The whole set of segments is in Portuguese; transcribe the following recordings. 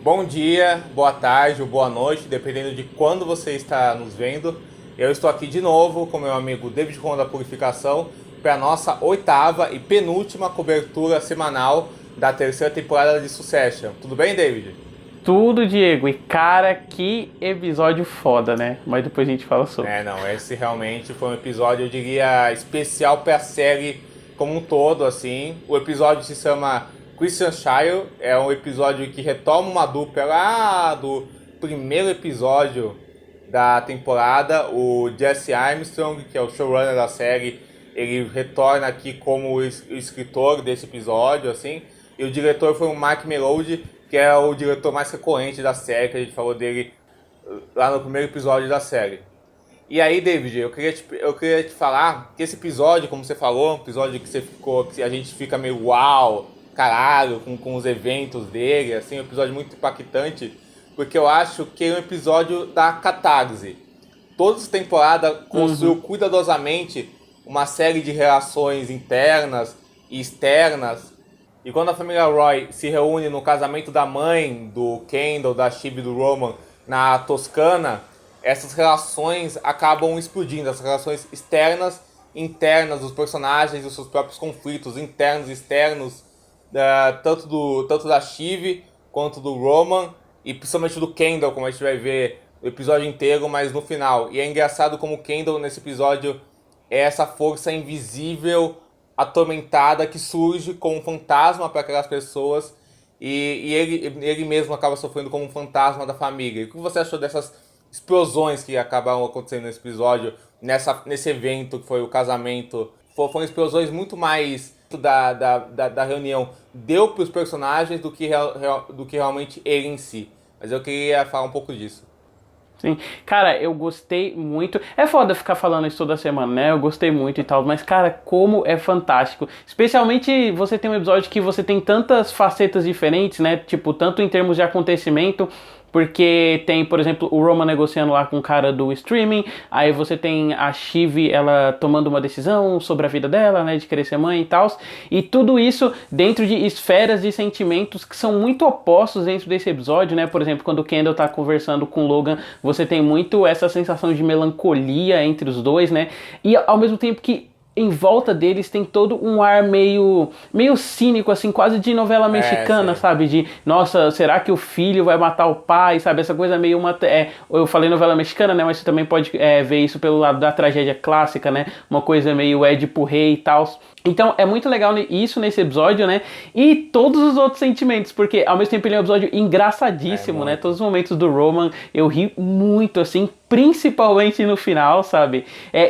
Bom dia, boa tarde ou boa noite, dependendo de quando você está nos vendo. Eu estou aqui de novo com meu amigo David Ron da Purificação para a nossa oitava e penúltima cobertura semanal da terceira temporada de Succession. Tudo bem, David? Tudo, Diego. E cara, que episódio foda, né? Mas depois a gente fala sobre. Não, esse realmente foi um episódio, eu diria, especial para a série como um todo, assim. O episódio se chama Christian Shire, é um episódio que retoma uma dupla lá do primeiro episódio da temporada. O Jesse Armstrong, que é o showrunner da série, ele retorna aqui como o escritor desse episódio, assim. E o diretor foi o Mark Melode, que é o diretor mais recorrente da série, que a gente falou dele lá no primeiro episódio da série. E aí, David, eu queria te falar que esse episódio, como você falou, um episódio que a gente fica meio uau, caralho, com os eventos dele, assim, um episódio muito impactante, porque eu acho que é um episódio da catarse. Toda essa temporada construiu cuidadosamente uma série de relações internas e externas. E quando a família Roy se reúne no casamento da mãe do Kendall, da Shiv e do Roman na Toscana, essas relações acabam explodindo, as relações externas e internas dos personagens, os seus próprios conflitos internos e externos, tanto da Shiv quanto do Roman, e principalmente do Kendall, como a gente vai ver o episódio inteiro, mas no final. E é engraçado como o Kendall nesse episódio é essa força invisível, atormentada, que surge como um fantasma para aquelas pessoas, e ele mesmo acaba sofrendo como um fantasma da família. E o que você achou dessas explosões que acabaram acontecendo nesse episódio, nesse evento que foi o casamento? Foram explosões muito mais da reunião deu para os personagens do que realmente ele em si. Mas eu queria falar um pouco disso. Sim. Cara, eu gostei muito. É foda ficar falando isso toda semana, né? Eu gostei muito e tal, mas, cara, como é fantástico. Especialmente você tem um episódio que você tem tantas facetas diferentes, né? Tipo, tanto em termos de acontecimento. Porque tem, por exemplo, o Roman negociando lá com o cara do streaming, aí você tem a Shiv, ela tomando uma decisão sobre a vida dela, né, de querer ser mãe e tal, e tudo isso dentro de esferas de sentimentos que são muito opostos dentro desse episódio, né, por exemplo, quando o Kendall tá conversando com o Logan, você tem muito essa sensação de melancolia entre os dois, né, e ao mesmo tempo que em volta deles tem todo um ar meio cínico, assim, quase de novela mexicana, sabe? De, nossa, será que o filho vai matar o pai, sabe? Essa coisa meio... eu falei novela mexicana, né? Mas você também pode ver isso pelo lado da tragédia clássica, né? Uma coisa meio Édipo Rei e tal. Então é muito legal isso nesse episódio, né? E todos os outros sentimentos, porque ao mesmo tempo ele é um episódio engraçadíssimo, né? Todos os momentos do Roman eu ri muito, assim, principalmente no final, sabe?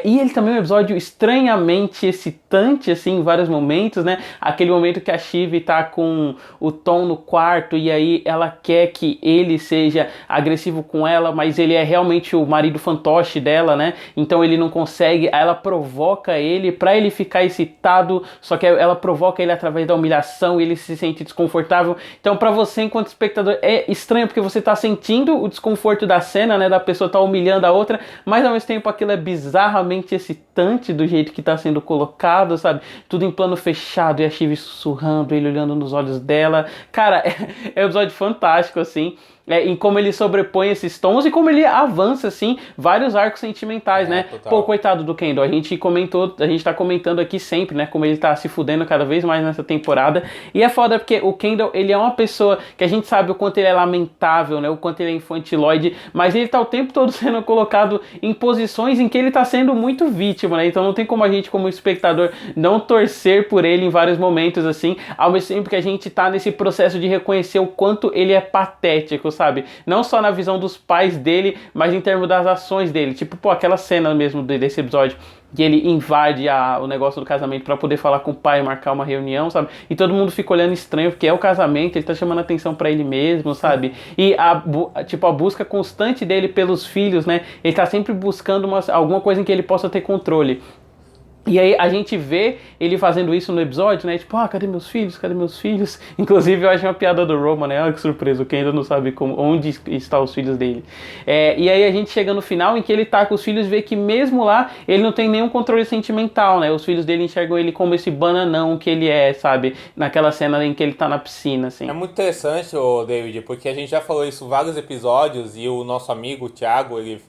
E ele também é um episódio estranhamente excitante, assim, em vários momentos, né? Aquele momento que a Shiv tá com o Tom no quarto e aí ela quer que ele seja agressivo com ela, mas ele é realmente o marido fantoche dela, né? Então ele não consegue, aí ela provoca ele pra ele ficar excitado, só que ela provoca ele através da humilhação e ele se sente desconfortável. Então pra você, enquanto espectador, é estranho porque você tá sentindo o desconforto da cena, né? Da pessoa tá humilhando a outra, mas ao mesmo tempo aquilo é bizarramente excitante do jeito que tá sendo colocado, sabe? Tudo em plano fechado e a Shiv sussurrando, ele olhando nos olhos dela. Cara, é um episódio fantástico, assim. Em como ele sobrepõe esses tons e como ele avança, assim, vários arcos sentimentais, né? Total. Pô, coitado do Kendall, a gente tá comentando aqui sempre, né? Como ele tá se fudendo cada vez mais nessa temporada. E é foda porque o Kendall, ele é uma pessoa que a gente sabe o quanto ele é lamentável, né? O quanto ele é infantiloide, mas ele tá o tempo todo sendo colocado em posições em que ele tá sendo muito vítima, né? Então não tem como a gente, como espectador, não torcer por ele em vários momentos, assim, ao mesmo tempo que a gente tá nesse processo de reconhecer o quanto ele é patético, sabe? Não só na visão dos pais dele, mas em termos das ações dele. Tipo, pô, aquela cena mesmo desse episódio que ele invade o negócio do casamento pra poder falar com o pai, marcar uma reunião, sabe? E todo mundo fica olhando estranho, porque é o casamento, ele tá chamando atenção pra ele mesmo, sabe? E a busca constante dele pelos filhos, né? Ele tá sempre buscando alguma coisa em que ele possa ter controle. E aí a gente vê ele fazendo isso no episódio, né? Tipo, cadê meus filhos? Cadê meus filhos? Inclusive eu acho uma piada do Roman, né? Que surpresa, o Ken ainda não sabe onde estão os filhos dele. E aí a gente chega no final em que ele tá com os filhos, vê que mesmo lá ele não tem nenhum controle sentimental, né? Os filhos dele enxergam ele como esse bananão que ele é, sabe? Naquela cena em que ele tá na piscina, assim. É muito interessante, David, porque a gente já falou isso em vários episódios e o nosso amigo, o Thiago, ele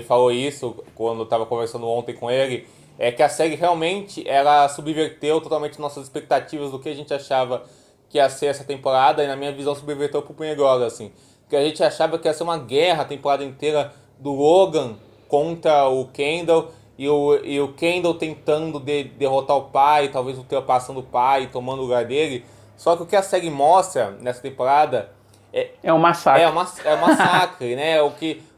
falou isso quando eu tava conversando ontem com ele. É que a série realmente ela subverteu totalmente nossas expectativas do que a gente achava que ia ser essa temporada, e na minha visão subverteu pro melhor, assim. Porque a gente achava que ia ser uma guerra a temporada inteira do Logan contra o Kendall, e o Kendall tentando derrotar o pai, talvez ultrapassando o pai, tomando o lugar dele. Só que o que a série mostra nessa temporada é um massacre. É um massacre, né?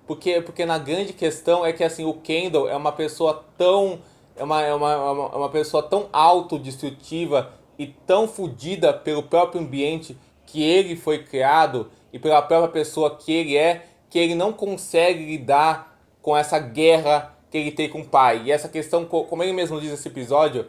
Porque na grande questão é que assim, o Kendall é uma pessoa tão... É uma pessoa tão autodestrutiva e tão fodida pelo próprio ambiente que ele foi criado e pela própria pessoa que ele é, que ele não consegue lidar com essa guerra que ele tem com o pai. E essa questão, como ele mesmo diz nesse episódio,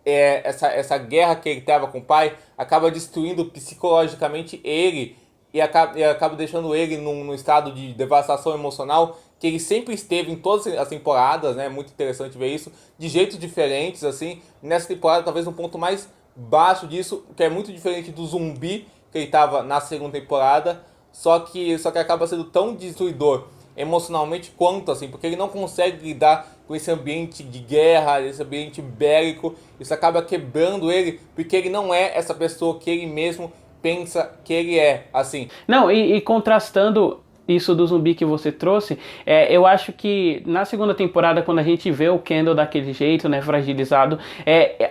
essa guerra que ele tava com o pai acaba destruindo psicologicamente ele e acaba deixando ele num estado de devastação emocional que ele sempre esteve em todas as temporadas, né? Muito interessante ver isso, de jeitos diferentes, assim. Nessa temporada, talvez um ponto mais baixo disso, que é muito diferente do zumbi que ele estava na segunda temporada, só que acaba sendo tão destruidor emocionalmente quanto, assim, porque ele não consegue lidar com esse ambiente de guerra, esse ambiente bélico. Isso acaba quebrando ele, porque ele não é essa pessoa que ele mesmo pensa que ele é, assim. Não, e contrastando isso do zumbi que você trouxe, eu acho que na segunda temporada, quando a gente vê o Kendall daquele jeito, né, fragilizado,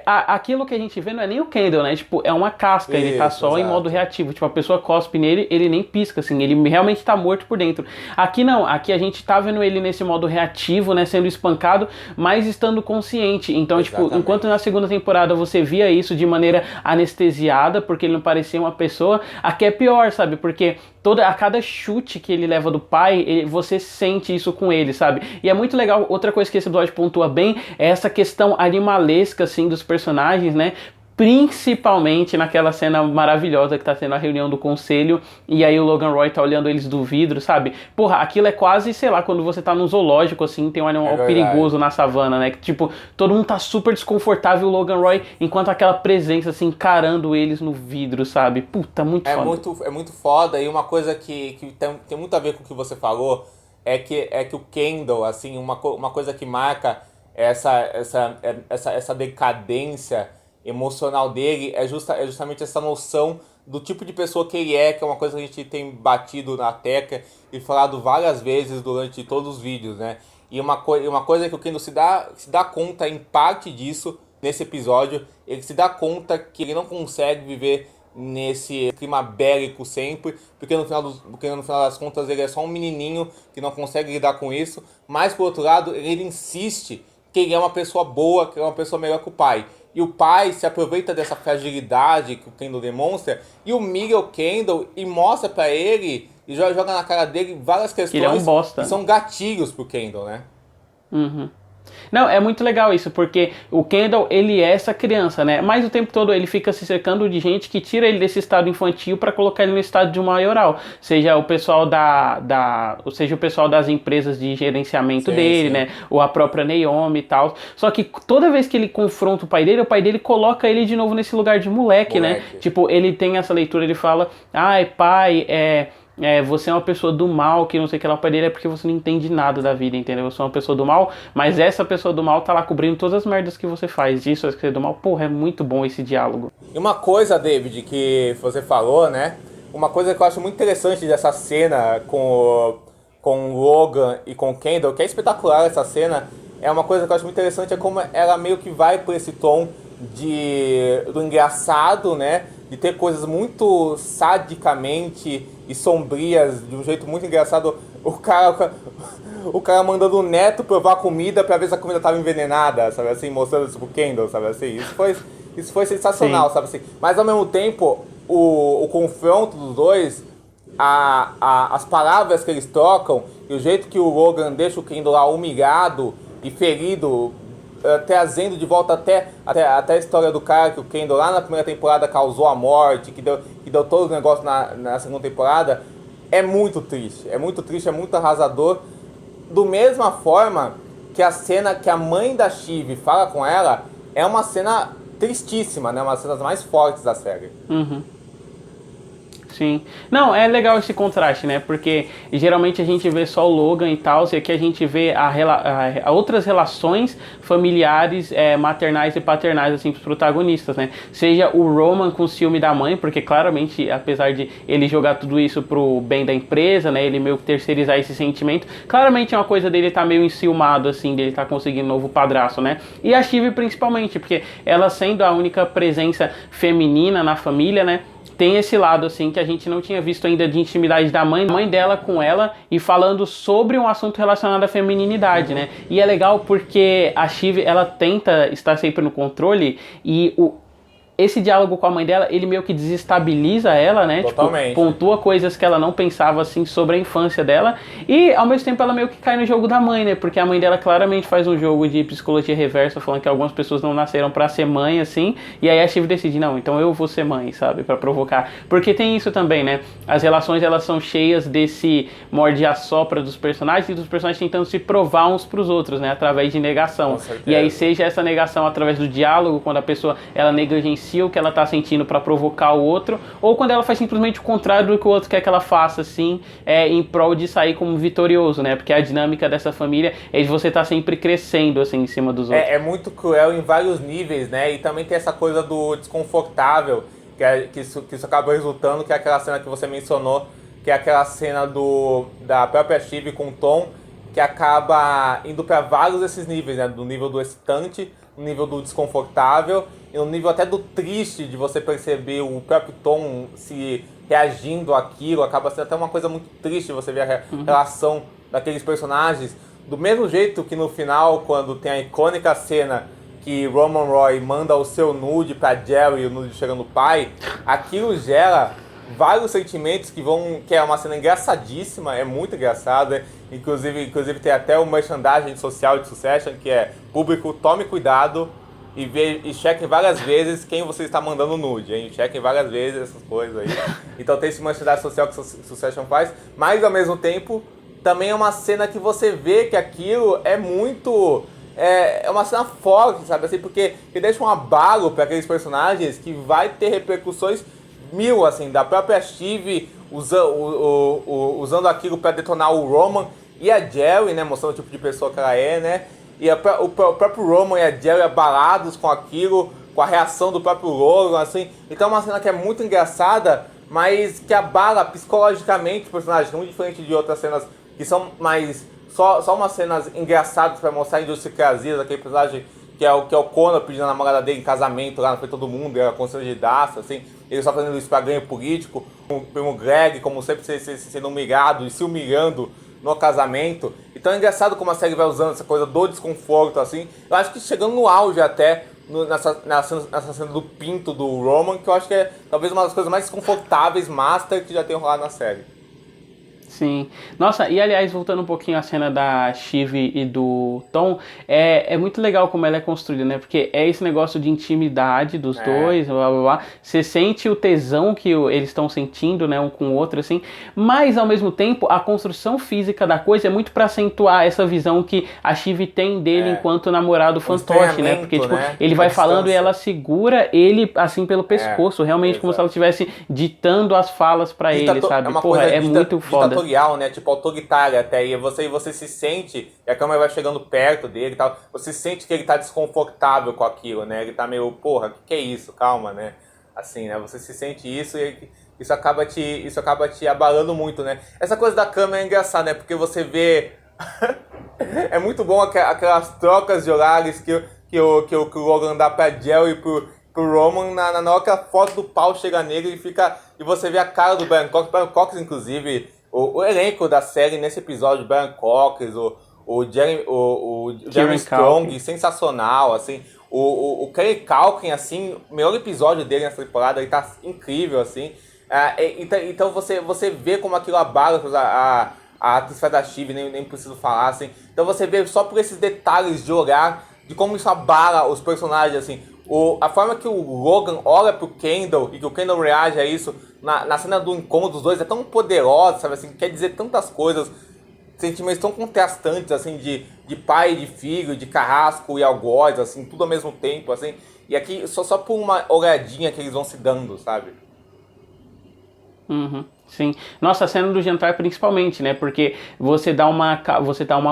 aquilo que a gente vê não é nem o Kendall, né, tipo, é uma casca, ele tá só em modo reativo, tipo, a pessoa cospe nele, ele nem pisca, assim, ele realmente tá morto por dentro. Aqui não, aqui a gente tá vendo ele nesse modo reativo, né, sendo espancado, mas estando consciente. Então, tipo, enquanto na segunda temporada você via isso de maneira anestesiada, porque ele não parecia uma pessoa, aqui é pior, sabe, porque a cada chute que ele leva do pai, você sente isso com ele, sabe? E é muito legal, outra coisa que esse episódio pontua bem, é essa questão animalesca, assim, dos personagens, né? Principalmente naquela cena maravilhosa que tá tendo a reunião do conselho, e aí o Logan Roy tá olhando eles do vidro, sabe? Porra, aquilo é quase, sei lá, quando você tá num zoológico, assim, tem um animal perigoso na savana, né? Que, tipo, todo mundo tá super desconfortável, o Logan Roy, enquanto aquela presença, assim, encarando eles no vidro, sabe? Puta, muito foda. É muito foda, e uma coisa que tem muito a ver com o que você falou, é que o Kendall, assim, uma coisa que marca essa decadência emocional dele é justamente essa noção do tipo de pessoa que ele é, que é uma coisa que a gente tem batido na tecla e falado várias vezes durante todos os vídeos, né? E uma coisa que o Kendall se dá conta em parte disso nesse episódio, ele se dá conta que ele não consegue viver nesse clima bélico sempre, porque no final das contas ele é só um menininho que não consegue lidar com isso, mas por outro lado ele insiste que ele é uma pessoa boa, que ele é uma pessoa melhor que o pai. E o pai se aproveita dessa fragilidade que o Kendall demonstra e humilha o Kendall e mostra pra ele e joga na cara dele várias questões ele é um bosta, que são gatilhos pro Kendall, né? Uhum. Não, é muito legal isso, porque o Kendall, ele é essa criança, né? Mas o tempo todo ele fica se cercando de gente que tira ele desse estado infantil para colocar ele no estado de maioral. Seja o pessoal seja o pessoal das empresas de gerenciamento dele, né? Ou a própria Naomi e tal. Só que toda vez que ele confronta o pai dele coloca ele de novo nesse lugar de moleque, né? Tipo, ele tem essa leitura, ele fala, ai, pai, você é uma pessoa do mal, que não sei o que lá, o pai dele é porque você não entende nada da vida, entendeu? Eu sou uma pessoa do mal, mas essa pessoa do mal tá lá cobrindo todas as merdas que você faz. Isso é ser do mal. Porra, é muito bom esse diálogo. E uma coisa, David, que você falou, né? Uma coisa que eu acho muito interessante dessa cena com o Logan e com o Kendall, que é espetacular essa cena, é uma coisa que eu acho muito interessante, é como ela meio que vai por esse tom do engraçado, né? De ter coisas muito sadicamente e sombrias, de um jeito muito engraçado. O cara mandando o neto provar comida pra ver se a comida tava envenenada, sabe assim? Mostrando isso pro Kendall, sabe assim? Isso foi sensacional, sabe assim? Mas ao mesmo tempo, o confronto dos dois, as palavras que eles trocam e o jeito que o Logan deixa o Kendall lá humilhado e ferido trazendo de volta até a história do cara que o Kendall lá na primeira temporada causou a morte, que deu todo o negócio na segunda temporada, é muito triste, é muito arrasador. Do mesma forma que a cena que a mãe da Shiv fala com ela é uma cena tristíssima, né? Uma das cenas mais fortes da série. Uhum. Sim. Não, é legal esse contraste, né? Porque geralmente a gente vê só o Logan e tal, e aqui a gente vê a outras relações familiares, maternais e paternais, assim, pros protagonistas, né? Seja o Roman com o ciúme da mãe, porque claramente, apesar de ele jogar tudo isso pro bem da empresa, né? Ele meio que terceirizar esse sentimento, claramente é uma coisa dele tá meio enciumado, assim, dele tá conseguindo um novo padrasto, né? E a Shiv principalmente, porque ela sendo a única presença feminina na família, né? Tem esse lado, assim, que a gente não tinha visto ainda de intimidade da mãe dela com ela e falando sobre um assunto relacionado à femininidade, né? E é legal porque a Shiv, ela tenta estar sempre no controle e esse diálogo com a mãe dela, ele meio que desestabiliza ela, né? Totalmente. Tipo, pontua coisas que ela não pensava, assim, sobre a infância dela. E, ao mesmo tempo, ela meio que cai no jogo da mãe, né? Porque a mãe dela claramente faz um jogo de psicologia reversa, falando que algumas pessoas não nasceram pra ser mãe, assim. E aí a Shiv decide, não, então eu vou ser mãe, sabe? Pra provocar. Porque tem isso também, né? As relações, elas são cheias desse morde-a-sopra dos personagens e dos personagens tentando se provar uns pros outros, né? Através de negação. E aí, seja essa negação através do diálogo, quando a pessoa, ela negligencia o que ela tá sentindo para provocar o outro, ou quando ela faz simplesmente o contrário do que o outro quer que ela faça, assim, em prol de sair como vitorioso, né? Porque a dinâmica dessa família é de você estar sempre crescendo, assim, em cima dos outros. É muito cruel em vários níveis, né? E também tem essa coisa do desconfortável, que isso acaba resultando, que é aquela cena que você mencionou, que é aquela cena da própria Shiv com o Tom, que acaba indo para vários desses níveis, né? Do nível do excitante, no nível do desconfortável e no nível até do triste, de você perceber o próprio Tom se reagindo àquilo. Acaba sendo até uma coisa muito triste você ver a relação daqueles personagens. Do mesmo jeito que no final, quando tem a icônica cena que Roman Roy manda o seu nude pra Jerry e o nude chega no pai, aquilo gera vários sentimentos que é uma cena engraçadíssima, é muito engraçado, né? Inclusive tem até o merchandising social de Succession, que é público, tome cuidado e chequem várias vezes quem você está mandando nude, hein? Chequem várias vezes essas coisas aí. Então tem esse merchandising social que Succession faz, mas ao mesmo tempo também é uma cena que você vê que aquilo é muito... É uma cena forte, sabe? Assim, porque deixa um abalo para aqueles personagens que vai ter repercussões mil, assim, da própria Shiv usando aquilo para detonar o Roman e a Jerry, né, mostrando o tipo de pessoa que ela é, né, e o próprio Roman e a Jerry abalados com aquilo, com a reação do próprio Logan, assim. Então é uma cena que é muito engraçada, mas que abala psicologicamente o personagem, muito diferente de outras cenas que são mais só umas cenas engraçadas para mostrar a idiosincrasia daquele personagem, que é o Connor pedindo a namorada dele em casamento lá na frente de todo mundo, ela constrangidaça, assim, ele só fazendo isso para ganho político, o primo Greg, como sempre, sendo humilhado e se humilhando no casamento. Então é engraçado como a série vai usando essa coisa do desconforto, assim. Eu acho que chegando no auge até, nessa cena do pinto do Roman, que eu acho que é talvez uma das coisas mais desconfortáveis, master, que já tem rolado na série. Sim. Nossa, e aliás, voltando um pouquinho à cena da Shiv e do Tom, é muito legal como ela é construída, né? Porque é esse negócio de intimidade dos dois, blá blá blá. Você sente o tesão que eles estão sentindo, né? Um com o outro, assim. Mas, ao mesmo tempo, a construção física da coisa é muito pra acentuar essa visão que a Shiv tem dele enquanto namorado fantoche, né? Porque, tipo, ele vai falando e ela segura ele, assim, pelo pescoço. Realmente, como se ela estivesse ditando as falas pra ele, sabe? Porra, é muito foda. Né? Tipo, autoritária até, e você se sente, e a câmera vai chegando perto dele e tal, você sente que ele tá desconfortável com aquilo, né? Ele tá meio, porra, que é isso? Calma, né? Assim, né? Você se sente isso e isso acaba te abalando muito, né? Essa coisa da câmera é engraçada, né? Porque você vê... é muito bom aquelas trocas de olhares que o Logan dá pra Jerry e pro Roman, na hora que a foto do pau chega nele, e você vê a cara do Brian Cox, inclusive... O elenco da série nesse episódio, Brian Cox, o Jeremy Strong, sensacional, assim. O Kelly Culkin, assim, o melhor episódio dele nessa temporada, ele tá incrível, assim. Então você vê como aquilo abala a atriz da Shiv, nem preciso falar, assim. Então você vê só por esses detalhes de olhar, de como isso abala os personagens, assim. A forma que o Logan olha pro Kendall e que o Kendall reage a isso na cena do encontro dos dois é tão poderosa, sabe, assim, quer dizer tantas coisas, sentimentos tão contrastantes, assim, de pai e de filho, de carrasco e algoz, assim, tudo ao mesmo tempo, assim. E aqui só por uma olhadinha que eles vão se dando, sabe? Uhum, sim. Nossa, a cena do jantar principalmente, né? Porque você dá uma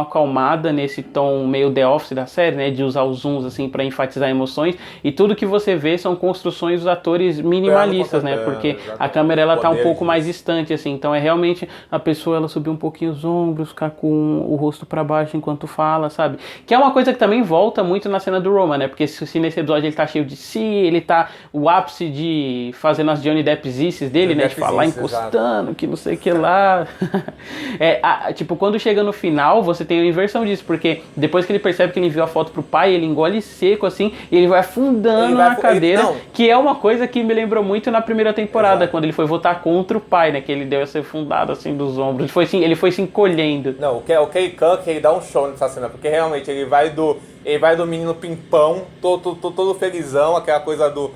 acalmada nesse tom meio The Office da série, né? De usar os zooms, assim, pra enfatizar emoções. E tudo que você vê são construções dos atores minimalistas, né? Porque a câmera, ela tá um pouco mais distante, assim. Então é realmente a pessoa, ela subir um pouquinho os ombros, ficar com o rosto pra baixo enquanto fala, sabe? Que é uma coisa que também volta muito na cena do Roman, né? Porque se nesse episódio ele tá cheio de si, ele tá o ápice de fazendo as Johnny Deppzices dele, né? De falar encostando, que não sei o que lá. Tipo, quando chega no final, você tem a inversão disso, porque depois que ele percebe que ele enviou a foto pro pai, ele engole seco, assim, e ele vai afundando na cadeira, que é uma coisa que me lembrou muito na primeira temporada, exato, quando ele foi votar contra o pai, né, que ele deu essa afundada, assim, dos ombros, ele foi se encolhendo. Não, o Kay Cook, ele dá um show nessa cena, porque realmente ele vai do menino pimpão, todo felizão, aquela coisa do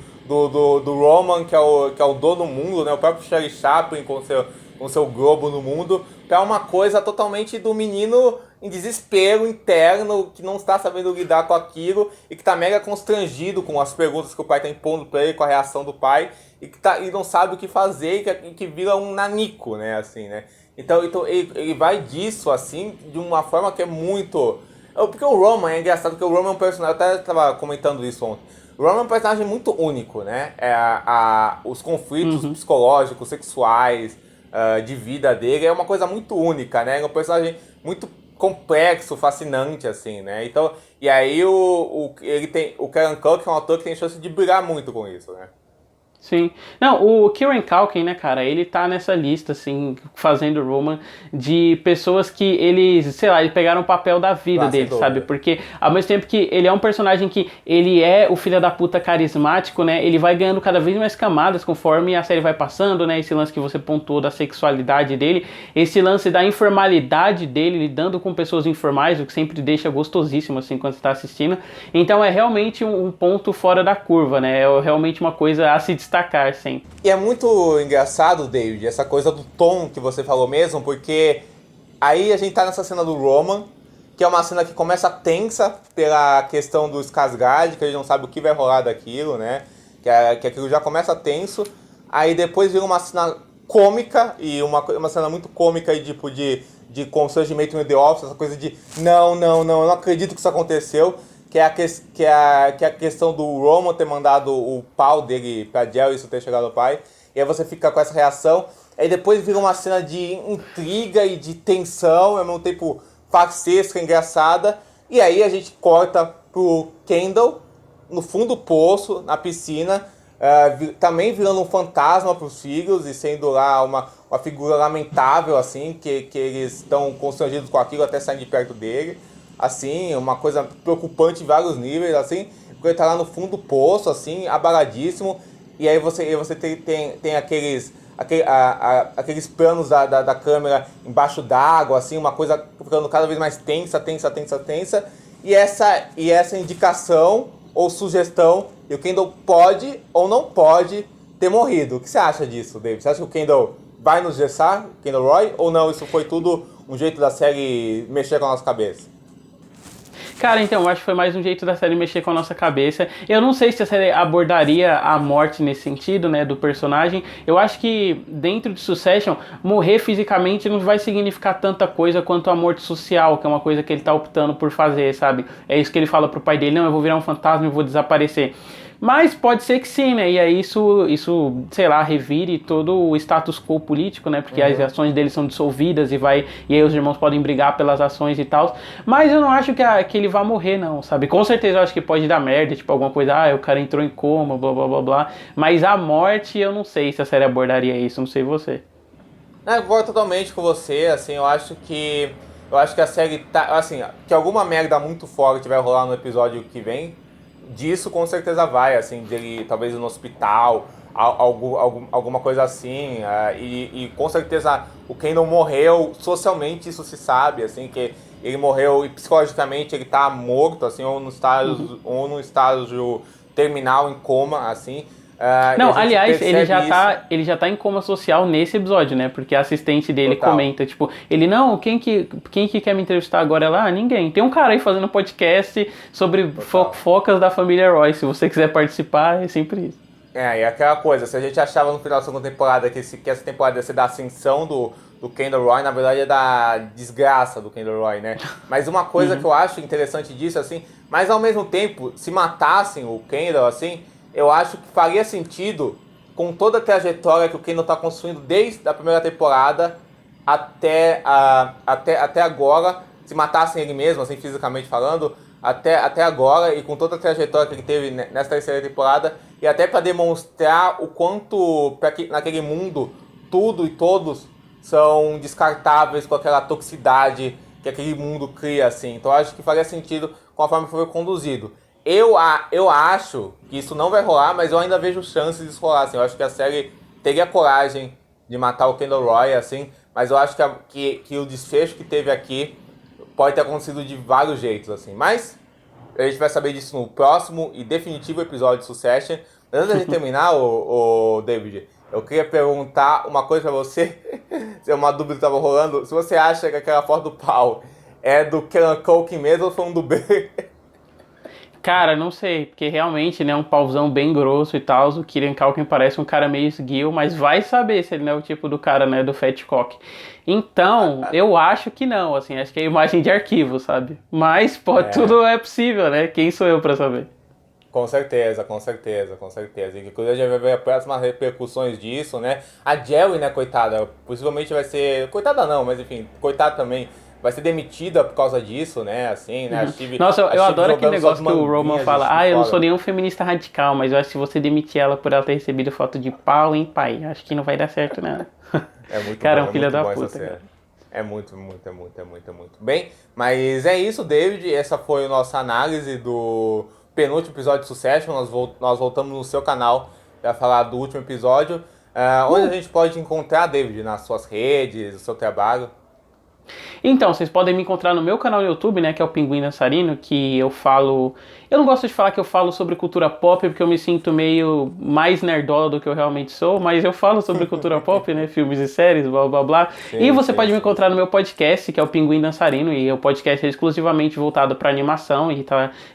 Roman, que é o dono do mundo, né? O próprio Charlie Chaplin com seu globo no mundo, pra uma coisa totalmente do menino em desespero interno, que não está sabendo lidar com aquilo e que tá mega constrangido com as perguntas que o pai tá impondo pra ele, com a reação do pai, e não sabe o que fazer e que vira um nanico, né? Assim, né? Então ele vai disso, assim, de uma forma que é muito... Porque o Roman é engraçado, porque o Roman é um personagem, eu até estava comentando isso ontem. O Roman é um personagem muito único, né? Os conflitos psicológicos, sexuais, de vida dele é uma coisa muito única, né? É um personagem muito complexo, fascinante, assim, né? Então, e aí o Kieran Culkin é um ator que tem chance de brigar muito com isso, né? Sim. Não, o Kieran Culkin, né, cara, ele tá nessa lista, assim, fazendo Roman, de pessoas que eles, sei lá, eles pegaram o papel da vida dele, sabe? Porque ao mesmo tempo que ele é um personagem que ele é o filho da puta carismático, né, ele vai ganhando cada vez mais camadas conforme a série vai passando, né, esse lance que você pontuou da sexualidade dele, esse lance da informalidade dele, lidando com pessoas informais, o que sempre deixa gostosíssimo, assim, quando você tá assistindo. Então é realmente um ponto fora da curva, né, é realmente uma coisa a se destacar sempre. E é muito engraçado, David, essa coisa do tom que você falou mesmo, porque aí a gente tá nessa cena do Roman, que é uma cena que começa tensa pela questão do Skarsgård, que a gente não sabe o que vai rolar daquilo, né? Que aquilo já começa tenso, aí depois vira uma cena cômica, e uma cena muito cômica e tipo de constrangimento no The Office, essa coisa de não, eu não acredito que isso aconteceu. Que é a questão do Roman ter mandado o pau dele pra Jill e isso ter chegado ao pai. E aí você fica com essa reação. Aí depois vira uma cena de intriga e de tensão, ao mesmo tempo farsesca, engraçada. E aí a gente corta pro Kendall, no fundo do poço, na piscina, também virando um fantasma pros filhos e sendo lá uma figura lamentável, assim, que eles estão constrangidos com aquilo até sair de perto dele. Assim, uma coisa preocupante em vários níveis, assim, porque ele tá lá no fundo do poço, assim, abaladíssimo, e aí você tem aqueles planos da câmera embaixo d'água, assim, uma coisa ficando cada vez mais tensa, e essa indicação ou sugestão de o Kendall pode ou não pode ter morrido. O que você acha disso, David? Você acha que o Kendall vai nos gessar, Kendall Roy, ou não, isso foi tudo um jeito da série mexer com a nossa cabeça? Cara, então, eu acho que foi mais um jeito da série mexer com a nossa cabeça. Eu não sei se a série abordaria a morte nesse sentido, né, do personagem. Eu acho que dentro de Succession, morrer fisicamente não vai significar tanta coisa quanto a morte social, que é uma coisa que ele tá optando por fazer, sabe? É isso que ele fala pro pai dele, não, eu vou virar um fantasma e vou desaparecer. Mas pode ser que sim, né? E aí isso, sei lá, revire todo o status quo político, né? Porque as ações dele são dissolvidas e aí os irmãos podem brigar pelas ações e tal. Mas eu não acho que ele vai morrer, não, sabe? Com certeza eu acho que pode dar merda, tipo alguma coisa, o cara entrou em coma, blá blá blá blá. Mas a morte, eu não sei se a série abordaria isso, não sei você. Eu concordo totalmente com você, assim, eu acho que a série tá, assim, que alguma merda muito forte vai rolar no episódio que vem. Disso com certeza vai, assim, dele talvez no hospital, alguma coisa assim, e com certeza o Kendall morreu socialmente, isso se sabe, assim, que ele morreu e psicologicamente ele tá morto, assim, ou no estágio terminal, em coma, assim. Não, aliás, ele já tá em coma social nesse episódio, né? Porque a assistente dele comenta, tipo, quem que quer me entrevistar agora? Ela, ninguém. Tem um cara aí fazendo podcast sobre fofocas da família Roy. Se você quiser participar, é sempre isso. E aquela coisa, se a gente achava no final da segunda temporada que essa temporada ia ser da ascensão do Kendall Roy, na verdade é da desgraça do Kendall Roy, né? Mas uma coisa que eu acho interessante disso, assim, mas ao mesmo tempo, se matassem o Kendall, assim, eu acho que faria sentido com toda a trajetória que o Kendall tá construindo desde a primeira temporada até agora, se matassem ele mesmo, assim, fisicamente falando, até agora, e com toda a trajetória que ele teve nessa terceira temporada, e até para demonstrar o quanto naquele mundo tudo e todos são descartáveis com aquela toxicidade que aquele mundo cria, assim. Então eu acho que faria sentido com a forma que foi conduzido. Eu acho que isso não vai rolar, mas eu ainda vejo chances disso rolar, assim. Eu acho que a série teria coragem de matar o Kendall Roy, assim, mas eu acho que o desfecho que teve aqui pode ter acontecido de vários jeitos, assim. Mas a gente vai saber disso no próximo e definitivo episódio de Succession. Antes de terminar, o David, eu queria perguntar uma coisa pra você. Se é uma dúvida que tava rolando. Se você acha que aquela foto do pau é do Kieran Culkin mesmo ou foi um dublê? Cara, não sei, porque realmente, né, um pauzão bem grosso e tal, o Kieran Culkin parece um cara meio esguio, mas vai saber se ele não é o tipo do cara, né, do Fat Cock. Então, eu acho que não, assim, acho que é imagem de arquivo, sabe? Mas, tudo é possível, né? Quem sou eu pra saber? Com certeza. E inclusive a gente vai ver as próximas repercussões disso, né? A Jerry, né, coitada, possivelmente vai ser... Coitada não, mas enfim, coitada também. Vai ser demitida por causa disso, né? Assim, né? Nossa, eu adoro aquele negócio que o Roman fala. Eu não sou nenhum feminista radical, mas eu acho que se você demitir ela por ela ter recebido foto de pau, hein, pai? Acho que não vai dar certo, não. É muito cara, bom, um filho da puta. Cara. É muito. Bem, mas é isso, David. Essa foi a nossa análise do penúltimo episódio de Succession. Nós voltamos no seu canal para falar do último episódio. Onde a gente pode encontrar, David? Nas suas redes, no seu trabalho? Então, vocês podem me encontrar no meu canal no YouTube, né, que é o Pinguim Dançarino, que eu falo... Eu não gosto de falar que eu falo sobre cultura pop, porque eu me sinto meio mais nerdola do que eu realmente sou, mas eu falo sobre cultura pop, né, filmes e séries, blá blá blá. E você pode me encontrar no meu podcast, que é o Pinguim Dançarino, e o podcast é exclusivamente voltado para animação, e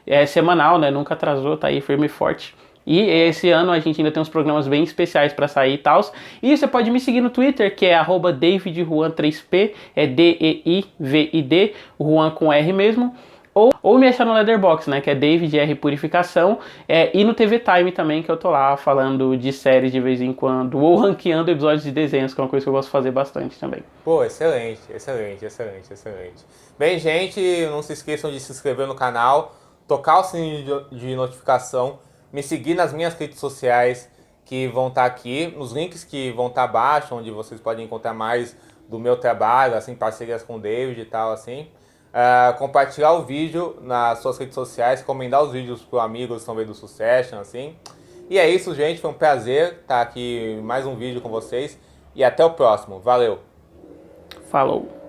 é semanal, né, nunca atrasou, tá aí firme e forte. E esse ano a gente ainda tem uns programas bem especiais pra sair e tal. E você pode me seguir no Twitter, que é @DavidJuan3P, é DEIVID, Juan com R mesmo. Ou me achar no Letterboxd, né, que é David R Purificação. E no TV Time também, que eu tô lá falando de séries de vez em quando. Ou ranqueando episódios de desenhos, que é uma coisa que eu gosto de fazer bastante também. Pô, excelente. Bem, gente, não se esqueçam de se inscrever no canal, tocar o sininho de notificação, me seguir nas minhas redes sociais que vão estar aqui, nos links que vão estar abaixo, onde vocês podem encontrar mais do meu trabalho, assim, parcerias com o David e tal, assim. Compartilhar o vídeo nas suas redes sociais, recomendar os vídeos para amigos que estão vendo Succession, assim. E é isso, gente, foi um prazer estar aqui em mais um vídeo com vocês e até o próximo. Valeu! Falou!